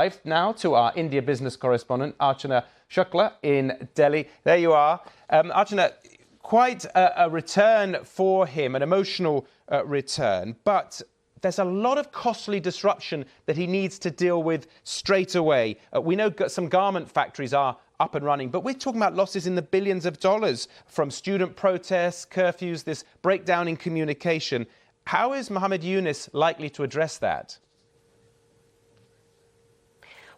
Live now to our India business correspondent, Archana Shukla in Delhi. There you are. Archana, quite a return for him, an emotional return, but there's a lot of costly disruption that he needs to deal with straight away. We know some garment factories are up and running, but we're talking about losses in the billions of dollars from student protests, curfews, this breakdown in communication. How is Mohammed Yunus likely to address that?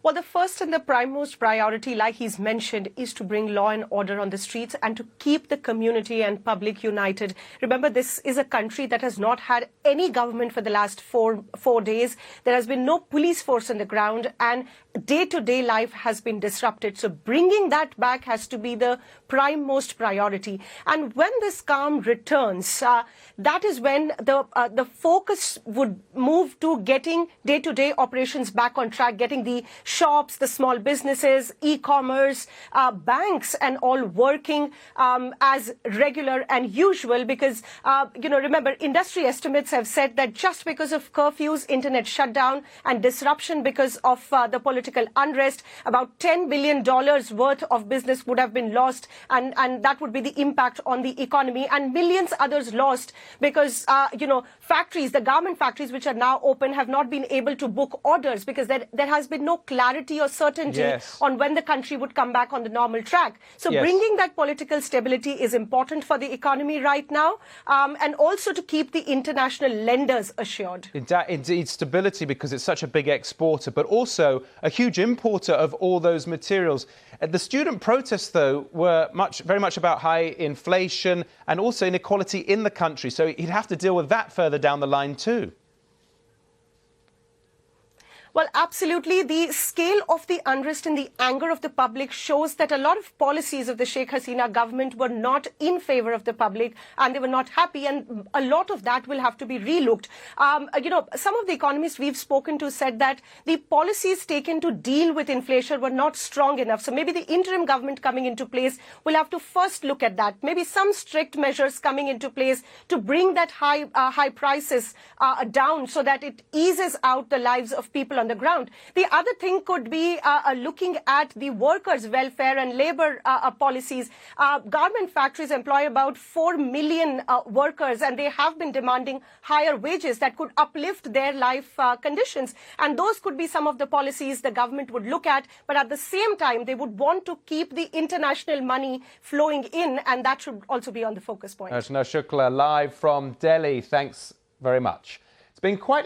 Well, the first and the primemost priority, like he's mentioned, is to bring law and order on the streets and to keep the community and public united. Remember, this is a country that has not had any government for the last four days. There has been no police force on the ground, and day-to-day life has been disrupted. So bringing that back has to be the primemost priority. And when this calm returns, that is when the focus would move to getting day-to-day operations back on track, getting the shops, the small businesses, e-commerce, banks and all working as regular and usual, because, remember, industry estimates have said that just because of curfews, internet shutdown and disruption because of the political unrest, about $10 billion worth of business would have been lost, and that would be the impact on the economy, and millions others lost because, factories, the garment factories which are now open have not been able to book orders because there has been no clarity or certainty on when the country would come back on the normal track. So bringing that political stability is important for the economy right now, and also to keep the international lenders assured. Indeed, stability, because it's such a big exporter, but also a huge importer of all those materials. The student protests, though, were very much about high inflation and also inequality in the country. So he'd have to deal with that further down the line, too. Well, absolutely. The scale of the unrest and the anger of the public shows that a lot of policies of the Sheikh Hasina government were not in favor of the public, and they were not happy, and a lot of that will have to be relooked. Some of the economists we've spoken to said that the policies taken to deal with inflation were not strong enough. So maybe the interim government coming into place will have to first look at that. Maybe some strict measures coming into place to bring that high prices down so that it eases out the lives of people on the ground. The other thing could be looking at the workers' welfare and labor policies. Garment factories employ about 4 million workers, and they have been demanding higher wages that could uplift their life conditions. And those could be some of the policies the government would look at, but at the same time, they would want to keep the international money flowing in, and that should also be on the focus point. Archana Shukla, live from Delhi. Thanks very much. It's been quite